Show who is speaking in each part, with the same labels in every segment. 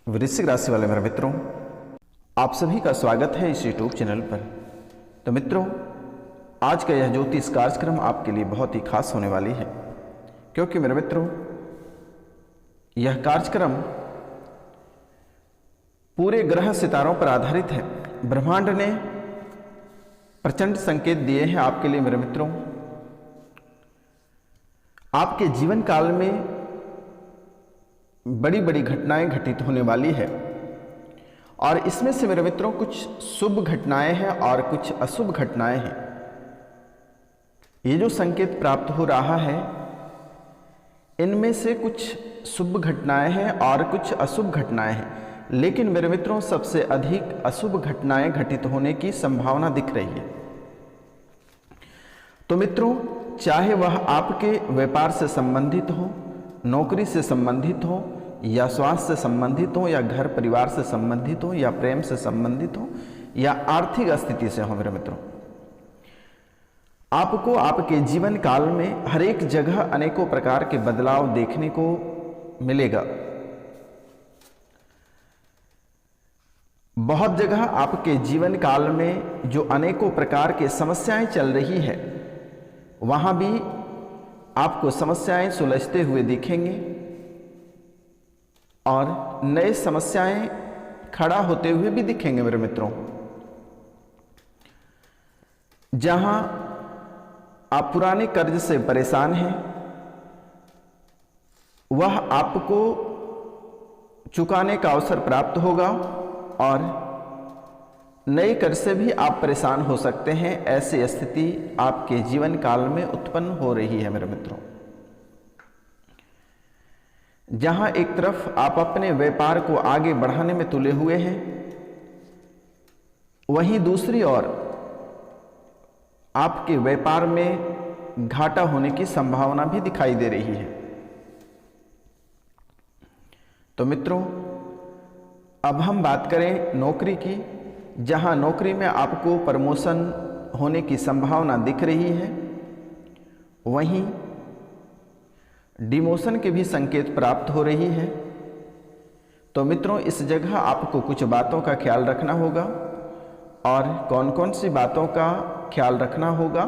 Speaker 1: वृश्चिक राशि वाले मेरे मित्रों, आप सभी का स्वागत है इस यूट्यूब चैनल पर। तो मित्रों, आज का यह ज्योतिष कार्यक्रम आपके लिए बहुत ही खास होने वाली है, क्योंकि मेरे मित्रों यह कार्यक्रम पूरे ग्रह सितारों पर आधारित है। ब्रह्मांड ने प्रचंड संकेत दिए हैं आपके लिए मेरे मित्रों। आपके जीवन काल में बड़ी बड़ी घटनाएं घटित होने वाली है और इसमें से मेरे मित्रों कुछ शुभ घटनाएं हैं और कुछ अशुभ घटनाएं हैं। ये जो संकेत प्राप्त हो रहा है, इनमें से कुछ शुभ घटनाएं हैं और कुछ अशुभ घटनाएं हैं, लेकिन मेरे मित्रों सबसे अधिक अशुभ घटनाएं घटित होने की संभावना दिख रही है। तो मित्रों, चाहे वह आपके व्यापार से संबंधित हो, नौकरी से संबंधित हो, या स्वास्थ्य से संबंधित हो, या घर परिवार से संबंधित हो, या प्रेम से संबंधित हो, या आर्थिक स्थिति से हो, मेरे मित्रों, आपको आपके जीवन काल में हर एक जगह अनेकों प्रकार के बदलाव देखने को मिलेगा। बहुत जगह आपके जीवन काल में जो अनेकों प्रकार की समस्याएं चल रही है, वहां भी आपको समस्याएं सुलझते हुए दिखेंगे और नए समस्याएं खड़ा होते हुए भी दिखेंगे। मेरे मित्रों, जहां आप पुराने कर्ज से परेशान हैं, वह आपको चुकाने का अवसर प्राप्त होगा और नए कर्ज से भी आप परेशान हो सकते हैं। ऐसी स्थिति आपके जीवन काल में उत्पन्न हो रही है मेरे मित्रों। जहां एक तरफ आप अपने व्यापार को आगे बढ़ाने में तुले हुए हैं, वहीं दूसरी ओर आपके व्यापार में घाटा होने की संभावना भी दिखाई दे रही है। तो मित्रों, अब हम बात करें नौकरी की, जहां नौकरी में आपको प्रमोशन होने की संभावना दिख रही है, वहीं डिमोशन के भी संकेत प्राप्त हो रही है। तो मित्रों, इस जगह आपको कुछ बातों का ख्याल रखना होगा, और कौन कौन सी बातों का ख्याल रखना होगा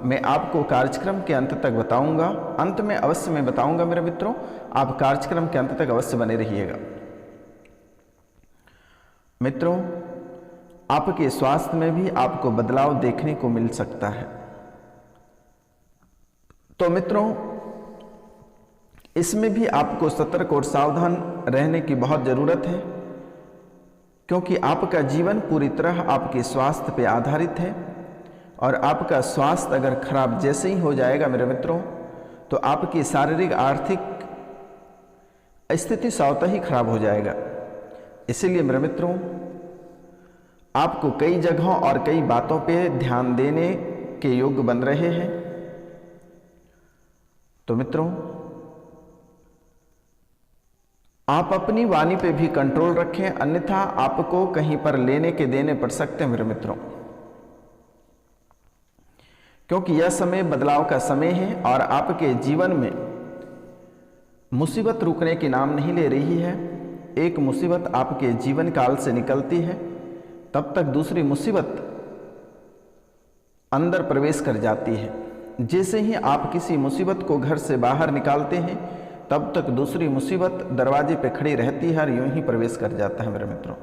Speaker 1: मैं आपको कार्यक्रम के अंत तक बताऊंगा। अंत में अवश्य मैं बताऊंगा मेरे मित्रों, आप कार्यक्रम के अंत तक अवश्य बने रहिएगा। मित्रों, आपके स्वास्थ्य में भी आपको बदलाव देखने को मिल सकता है। तो मित्रों, इसमें भी आपको सतर्क और सावधान रहने की बहुत जरूरत है, क्योंकि आपका जीवन पूरी तरह आपके स्वास्थ्य पर आधारित है और आपका स्वास्थ्य अगर खराब जैसे ही हो जाएगा मेरे मित्रों, तो आपकी शारीरिक आर्थिक स्थिति स्वतः ही खराब हो जाएगा। इसीलिए मेरे मित्रों, आपको कई जगहों और कई बातों पे ध्यान देने के योग्य बन रहे हैं। तो मित्रों, आप अपनी वाणी पे भी कंट्रोल रखें, अन्यथा आपको कहीं पर लेने के देने पड़ सकते हैं मेरे मित्रों, क्योंकि यह समय बदलाव का समय है और आपके जीवन में मुसीबत रुकने की नाम नहीं ले रही है। एक मुसीबत आपके जीवन काल से निकलती है, तब तक दूसरी मुसीबत अंदर प्रवेश कर जाती है। जैसे ही आप किसी मुसीबत को घर से बाहर निकालते हैं, तब तक दूसरी मुसीबत दरवाजे पे खड़ी रहती है और यूं ही प्रवेश कर जाता है मेरे मित्रों।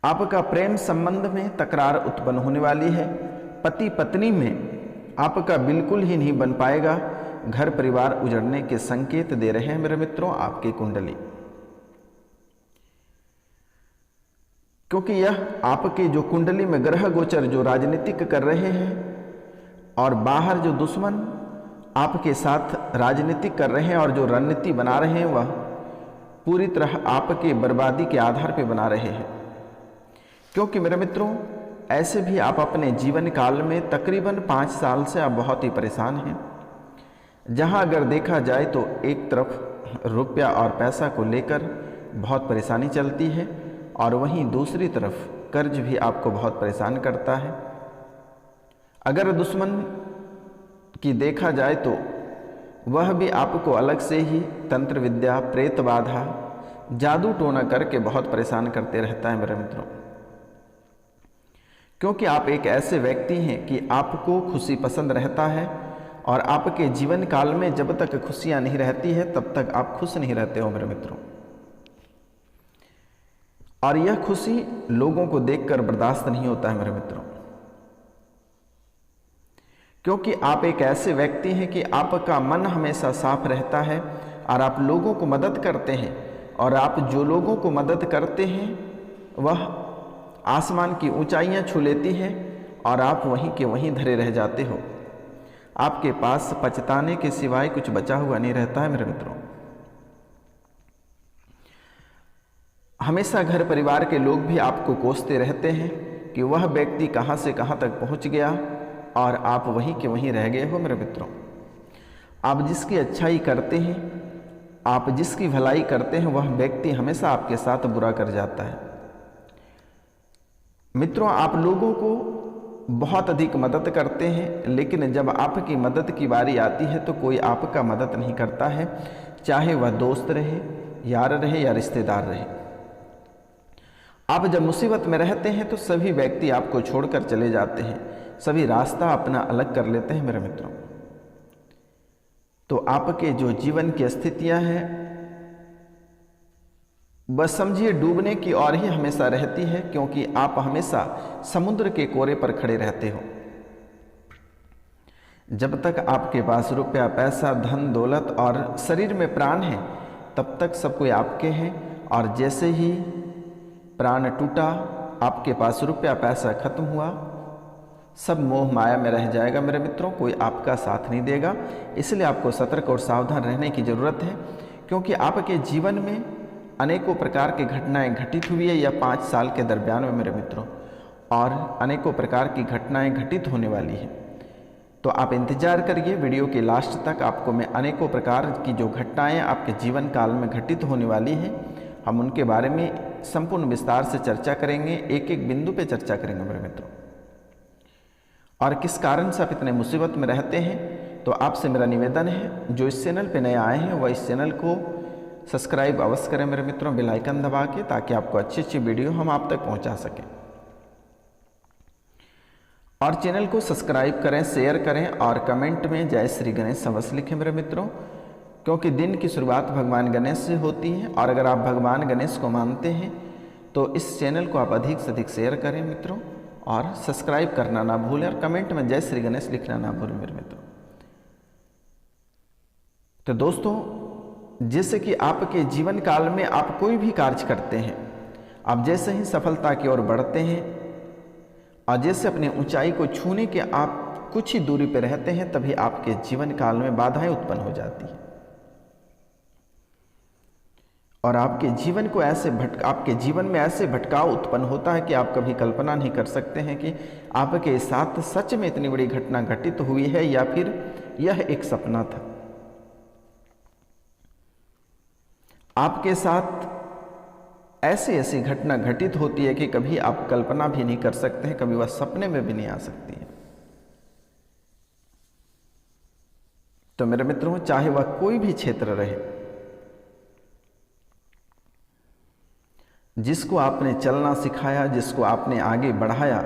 Speaker 1: आपका प्रेम संबंध में तकरार उत्पन्न होने वाली है। पति पत्नी में आपका बिल्कुल ही नहीं बन पाएगा। घर परिवार उजड़ने के संकेत दे रहे हैं मेरे मित्रों आपकी कुंडली, क्योंकि यह आपके जो कुंडली में ग्रह गोचर जो राजनीतिक कर रहे हैं और बाहर जो दुश्मन आपके साथ राजनीतिक कर रहे हैं और जो रणनीति बना रहे हैं, वह पूरी तरह आपके बर्बादी के आधार पर बना रहे हैं। क्योंकि मेरे मित्रों, ऐसे भी आप अपने जीवन काल में तकरीबन 5 साल से आप बहुत ही परेशान हैं। जहां अगर देखा जाए तो एक तरफ रुपया और पैसा को लेकर बहुत परेशानी चलती है, और वहीं दूसरी तरफ कर्ज भी आपको बहुत परेशान करता है। अगर दुश्मन की देखा जाए तो वह भी आपको अलग से ही तंत्र विद्या, प्रेत बाधा, जादू टोना करके बहुत परेशान करते रहता है मेरे मित्रों। क्योंकि आप एक ऐसे व्यक्ति हैं कि आपको खुशी पसंद रहता है और आपके जीवन काल में जब तक खुशियां नहीं रहती है तब तक आप खुश नहीं रहते हो मेरे मित्रों। और यह खुशी लोगों को देखकर बर्दाश्त नहीं होता है मेरे मित्रों। क्योंकि आप एक ऐसे व्यक्ति हैं कि आपका मन हमेशा साफ रहता है और आप लोगों को मदद करते हैं, और आप जो लोगों को मदद करते हैं वह आसमान की ऊंचाइयां छू लेती है और आप वहीं के वहीं धरे रह जाते हो। आपके पास पछताने के सिवाय कुछ बचा हुआ नहीं रहता है मेरे मित्रों। हमेशा घर परिवार के लोग भी आपको कोसते रहते हैं कि वह व्यक्ति कहां से कहां तक पहुंच गया और आप वहीं के वहीं रह गए हो मेरे मित्रों। आप जिसकी अच्छाई करते हैं, आप जिसकी भलाई करते हैं, वह व्यक्ति हमेशा आपके साथ बुरा कर जाता है। मित्रों, आप लोगों को बहुत अधिक मदद करते हैं, लेकिन जब आपकी मदद की बारी आती है तो कोई आपका मदद नहीं करता है, चाहे वह दोस्त रहे, यार रहे या रिश्तेदार रहे। आप जब मुसीबत में रहते हैं तो सभी व्यक्ति आपको छोड़कर चले जाते हैं, सभी रास्ता अपना अलग कर लेते हैं मेरे मित्रों। तो आपके जो जीवन की स्थितियां हैं बस समझिए डूबने की ओर ही हमेशा रहती है, क्योंकि आप हमेशा समुद्र के कोरे पर खड़े रहते हो। जब तक आपके पास रुपया, पैसा, धन, दौलत और शरीर में प्राण है तब तक सब कोई आपके हैं, और जैसे ही प्राण टूटा, आपके पास रुपया पैसा खत्म हुआ, सब मोह माया में रह जाएगा मेरे मित्रों, कोई आपका साथ नहीं देगा। इसलिए आपको सतर्क और सावधान रहने की ज़रूरत है, क्योंकि आपके जीवन में अनेकों प्रकार की घटनाएं घटित हुई है या 5 साल के दरमियान में मेरे मित्रों, और अनेकों प्रकार की घटनाएं घटित होने वाली है। तो आप इंतजार करिए, वीडियो के लास्ट तक आपको मैं अनेकों प्रकार की जो घटनाएं आपके जीवन काल में घटित होने वाली हैं, हम उनके बारे में संपूर्ण विस्तार से चर्चा करेंगे, एक एक बिंदु पे चर्चा करेंगे मेरे मित्रों। और किस कारण से आप इतने मुसीबत में रहते हैं, तो आपसे मेरा निवेदन है, जो इस चैनल पे नए आए हैं वह इस चैनल को सब्सक्राइब अवश्य करें मेरे मित्रों, बेल आइकन दबा के, ताकि आपको अच्छी अच्छी वीडियो हम आप तक पहुंचा सकें। और चैनल को सब्सक्राइब करें, शेयर करें और कमेंट में जय श्री गणेश अवश्य लिखें मेरे मित्रों, क्योंकि दिन की शुरुआत भगवान गणेश से होती है। और अगर आप भगवान गणेश को मानते हैं तो इस चैनल को आप अधिक से अधिक शेयर करें मित्रों, और सब्सक्राइब करना ना भूलें, और कमेंट में जय श्री गणेश लिखना ना भूलें मेरे मित्रों। तो दोस्तों, जैसे कि आपके जीवन काल में आप कोई भी कार्य करते हैं, आप जैसे ही सफलता की ओर बढ़ते हैं और जैसे अपनी ऊंचाई को छूने के आप कुछ ही दूरी पर रहते हैं, तभी आपके जीवन काल में बाधाएं उत्पन्न हो जाती हैं और आपके जीवन में ऐसे भटकाव उत्पन्न होता है कि आप कभी कल्पना नहीं कर सकते हैं कि आपके साथ सच में इतनी बड़ी घटना घटित हुई है या फिर यह एक सपना था। आपके साथ ऐसी घटना घटित होती है कि कभी आप कल्पना भी नहीं कर सकते हैं, कभी वह सपने में भी नहीं आ सकती है। तो मेरे मित्रों, चाहे वह कोई भी क्षेत्र रहे, जिसको आपने चलना सिखाया, जिसको आपने आगे बढ़ाया,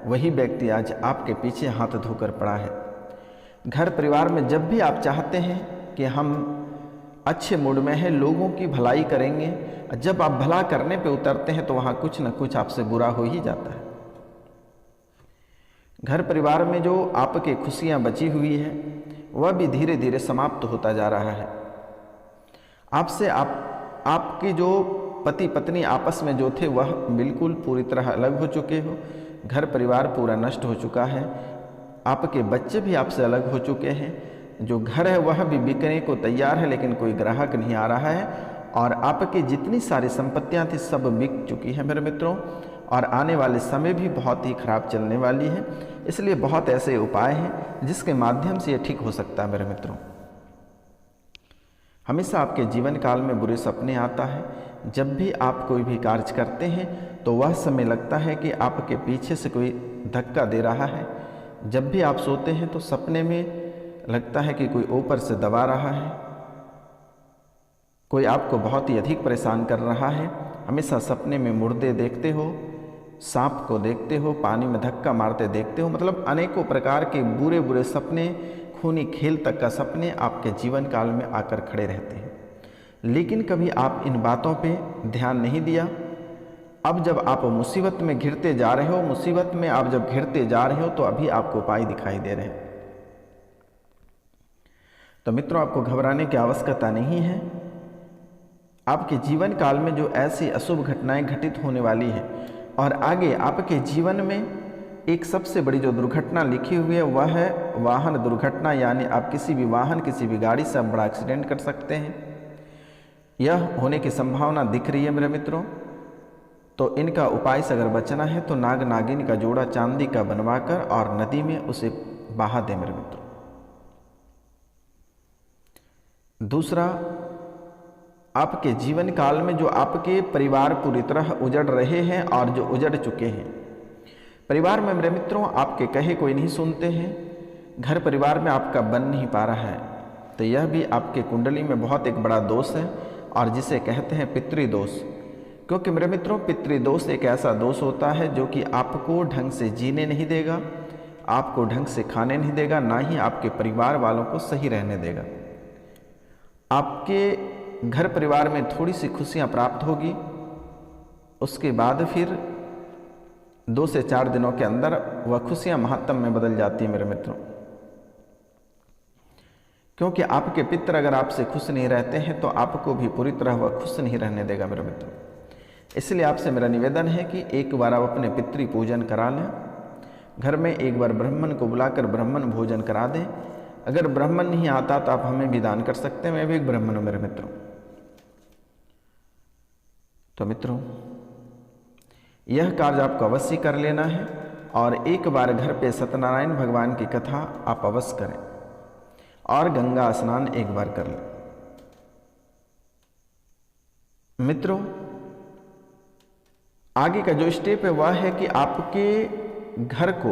Speaker 1: वही व्यक्ति आज आपके पीछे हाथ धोकर पड़ा है। घर परिवार में जब भी आप चाहते हैं कि हम अच्छे मूड में हैं, लोगों की भलाई करेंगे, जब आप भला करने पे उतरते हैं तो वहाँ कुछ न कुछ आपसे बुरा हो ही जाता है। घर परिवार में जो आपकी खुशियाँ बची हुई है वह भी धीरे धीरे समाप्त होता जा रहा है। आपके जो पति पत्नी आपस में जो थे वह बिल्कुल पूरी तरह अलग हो चुके हो, घर परिवार पूरा नष्ट हो चुका है, आपके बच्चे भी आपसे अलग हो चुके हैं, जो घर है वह भी बिकने को तैयार है लेकिन कोई ग्राहक नहीं आ रहा है, और आपकी जितनी सारी संपत्तियां थी सब बिक चुकी हैं मेरे मित्रों, और आने वाले समय भी बहुत ही खराब चलने वाली है। इसलिए बहुत ऐसे उपाय हैं जिसके माध्यम से ये ठीक हो सकता है मेरे मित्रों। हमेशा आपके जीवन काल में बुरे सपने आता है, जब भी आप कोई भी कार्य करते हैं तो वह समय लगता है कि आपके पीछे से कोई धक्का दे रहा है। जब भी आप सोते हैं तो सपने में लगता है कि कोई ऊपर से दबा रहा है। कोई आपको बहुत ही अधिक परेशान कर रहा है, हमेशा सपने में मुर्दे देखते हो, सांप को देखते हो, पानी में धक्का मारते देखते हो, मतलब अनेकों प्रकार के बुरे बुरे सपने, खूनी खेल तक का सपने आपके जीवन काल में आकर खड़े रहते हैं। लेकिन कभी आप इन बातों पे ध्यान नहीं दिया। अब जब आप मुसीबत में घिरते जा रहे हो, मुसीबत में आप जब घिरते जा रहे हो, तो अभी आपको उपाय दिखाई दे रहे हैं। तो मित्रों, आपको घबराने की आवश्यकता नहीं है। आपके जीवन काल में जो ऐसी अशुभ घटनाएं घटित होने वाली है और आगे आपके जीवन में एक सबसे बड़ी जो दुर्घटना लिखी हुई है वह है वाहन दुर्घटना, यानी आप किसी भी वाहन, किसी भी गाड़ी से आप बड़ा एक्सीडेंट कर सकते हैं। यह होने की संभावना दिख रही है मेरे मित्रों। तो इनका उपाय से अगर बचना है तो नाग नागिन का जोड़ा चांदी का बनवाकर और नदी में उसे बहा दे मेरे मित्रों। दूसरा, आपके जीवन काल में जो आपके परिवार पूरी तरह उजड़ रहे हैं और जो उजड़ चुके हैं, परिवार में मेरे मित्रों आपके कहे कोई नहीं सुनते हैं, घर परिवार में आपका बन नहीं पा रहा है, तो यह भी आपके कुंडली में बहुत एक बड़ा दोष है और जिसे कहते हैं पितृदोष। क्योंकि मेरे मित्रों, पितृदोष एक ऐसा दोष होता है जो कि आपको ढंग से जीने नहीं देगा, आपको ढंग से खाने नहीं देगा, ना ही आपके परिवार वालों को सही रहने देगा। आपके घर परिवार में थोड़ी सी खुशियां प्राप्त होगी, उसके बाद फिर 2 से 4 दिनों के अंदर वह खुशियां महात्म में बदल जाती है मेरे मित्रों। क्योंकि आपके पितर अगर आपसे खुश नहीं रहते हैं तो आपको भी पूरी तरह वह खुश नहीं रहने देगा मेरे मित्रों। इसलिए आपसे मेरा निवेदन है कि एक बार आप अपने पितृ पूजन करा लें, घर में एक बार ब्राह्मण को बुलाकर ब्राह्मण भोजन करा दें। अगर ब्राह्मण नहीं आता तो आप हमें भी दान कर सकते हैं, मैं भी एक ब्राह्मण हूं मेरे मित्रों। तो मित्रों, यह कार्य आपको अवश्य कर लेना है और एक बार घर पे सत्यनारायण भगवान की कथा आप अवश्य करें और गंगा स्नान एक बार कर लें। मित्रों, आगे का जो स्टेप है वह है कि आपके घर को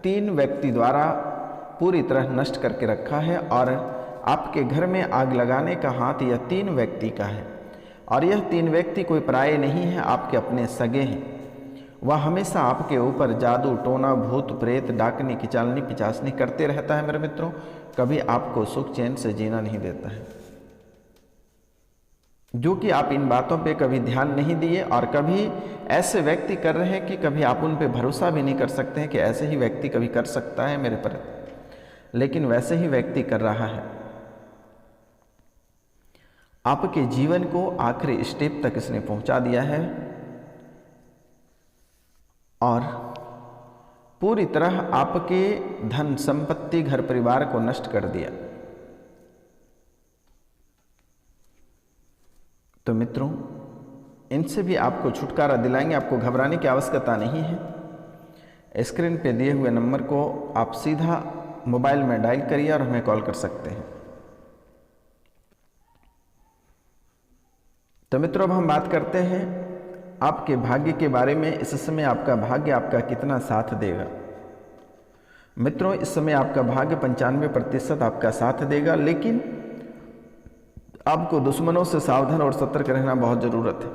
Speaker 1: 3 व्यक्ति द्वारा पूरी तरह नष्ट करके रखा है और आपके घर में आग लगाने का हाथ यह 3 व्यक्ति का है और यह 3 व्यक्ति कोई पराये नहीं है, आपके अपने सगे हैं। वह हमेशा आपके ऊपर जादू टोना भूत प्रेत डाकनी किचालनी पिचासनी करते रहता है मेरे मित्रों, कभी आपको सुख चैन से जीना नहीं देता है। जो कि आप इन बातों पे कभी ध्यान नहीं दिए और कभी ऐसे व्यक्ति कर रहे हैं कि कभी आप उन पे भरोसा भी नहीं कर सकते हैं कि ऐसे ही व्यक्ति कभी कर सकता है मेरे पर, लेकिन वैसे ही व्यक्ति कर रहा है। आपके जीवन को आखिरी स्टेप तक इसने पहुंचा दिया है और पूरी तरह आपके धन संपत्ति घर परिवार को नष्ट कर दिया। तो मित्रों, इनसे भी आपको छुटकारा दिलाएंगे, आपको घबराने की आवश्यकता नहीं है। स्क्रीन पे दिए हुए नंबर को आप सीधा मोबाइल में डायल करिए और हमें कॉल कर सकते हैं। तो मित्रों, अब हम बात करते हैं आपके भाग्य के बारे में। इस समय आपका भाग्य आपका कितना साथ देगा। मित्रों, इस समय आपका भाग्य 95% आपका साथ देगा, लेकिन आपको दुश्मनों से सावधान और सतर्क रहना बहुत जरूरत है।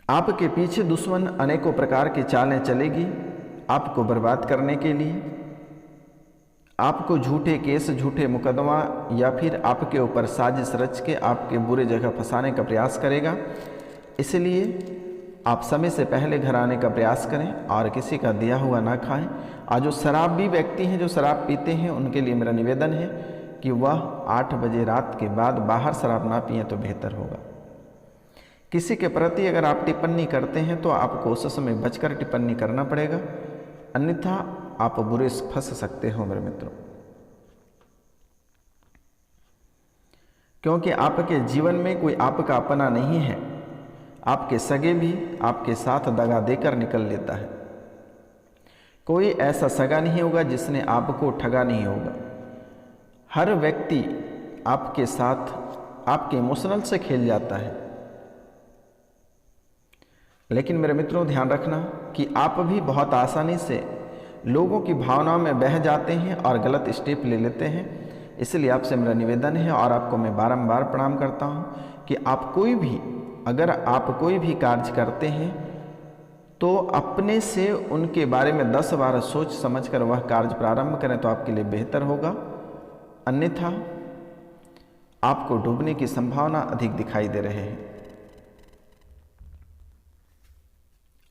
Speaker 1: आपके पीछे दुश्मन अनेकों प्रकार की चालें चलेगी आपको बर्बाद करने के लिए, आपको झूठे केस झूठे मुकदमा या फिर आपके ऊपर साजिश रच के आपके बुरे जगह फंसाने का प्रयास करेगा। इसलिए आप समय से पहले घर आने का प्रयास करें और किसी का दिया हुआ ना खाएं। और जो शराबी व्यक्ति हैं, जो शराब पीते हैं, उनके लिए मेरा निवेदन है कि वह 8 बजे रात के बाद बाहर शराब ना पिएं तो बेहतर होगा। किसी के प्रति अगर आप टिप्पणी करते हैं तो आपको उस समय बचकर टिप्पणी करना पड़ेगा, अन्यथा आप बुरे फंस सकते हो मेरे मित्रों। क्योंकि आपके जीवन में कोई आपका अपना नहीं है, आपके सगे भी आपके साथ दगा देकर निकल लेता है। कोई ऐसा सगा नहीं होगा जिसने आपको ठगा नहीं होगा। हर व्यक्ति आपके साथ आपके इमोशनल से खेल जाता है। लेकिन मेरे मित्रों, ध्यान रखना कि आप भी बहुत आसानी से लोगों की भावनाओं में बह जाते हैं और गलत स्टेप ले लेते हैं। इसलिए आपसे मेरा निवेदन है और आपको मैं बारंबार प्रणाम करता हूँ कि आप अगर आप कोई भी कार्य करते हैं तो अपने से उनके बारे में 10 बार सोच समझकर वह कार्य प्रारंभ करें तो आपके लिए बेहतर होगा, अन्यथा आपको डूबने की संभावना अधिक दिखाई दे रहे हैं।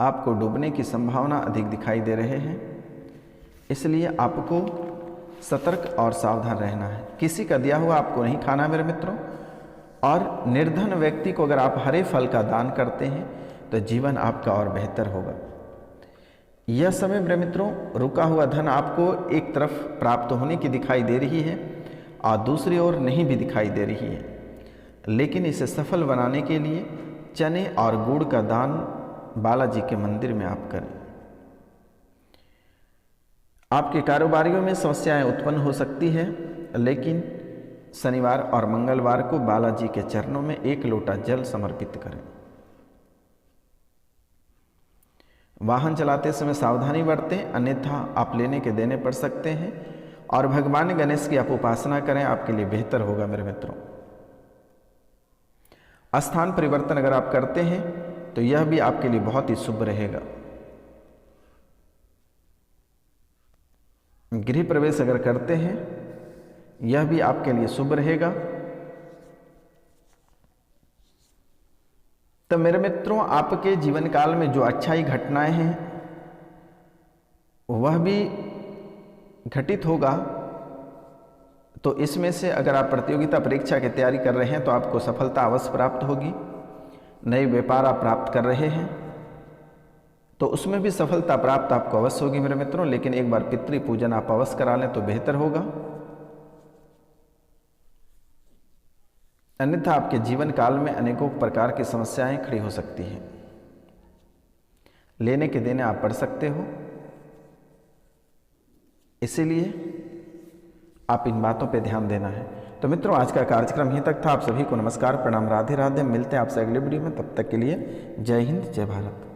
Speaker 1: आपको डूबने की संभावना अधिक दिखाई दे रहे हैं, इसलिए आपको सतर्क और सावधान रहना है। किसी का दिया हुआ आपको नहीं खाना मेरे मित्रों, और निर्धन व्यक्ति को अगर आप हरे फल का दान करते हैं तो जीवन आपका और बेहतर होगा। यह समय मेरे मित्रों रुका हुआ धन आपको एक तरफ प्राप्त होने की दिखाई दे रही है और दूसरी ओर नहीं भी दिखाई दे रही है, लेकिन इसे सफल बनाने के लिए चने और गुड़ का दान बालाजी के मंदिर में आप करें। आपके कारोबारियों में समस्याएं उत्पन्न हो सकती है, लेकिन शनिवार और मंगलवार को बालाजी के चरणों में 1 लोटा जल समर्पित करें। वाहन चलाते समय सावधानी बरतें, अन्यथा आप लेने के देने पड़ सकते हैं। और भगवान गणेश की आप उपासना करें, आपके लिए बेहतर होगा मेरे मित्रों। स्थान परिवर्तन अगर आप करते हैं तो यह भी आपके लिए बहुत ही शुभ रहेगा। गृह प्रवेश अगर करते हैं यह भी आपके लिए शुभ रहेगा। तो मेरे मित्रों आपके जीवन काल में जो अच्छाई घटनाएं हैं वह भी घटित होगा। तो इसमें से अगर आप प्रतियोगिता परीक्षा की तैयारी कर रहे हैं तो आपको सफलता अवश्य प्राप्त होगी। नए व्यापार आप प्राप्त कर रहे हैं तो उसमें भी सफलता प्राप्त आपको अवश्य होगी मेरे मित्रों, लेकिन एक बार पितृ पूजन आप अवश्य करा लें तो बेहतर होगा, अन्यथा आपके जीवन काल में अनेकों प्रकार की समस्याएं खड़ी हो सकती हैं। लेने के देने आप पढ़ सकते हो, इसीलिए आप इन बातों पे ध्यान देना है। तो मित्रों आज का कार्यक्रम यहीं तक था। आप सभी को नमस्कार, प्रणाम, राधे राधे। मिलते हैं आपसे अगले वीडियो में, तब तक के लिए जय हिंद, जय भारत।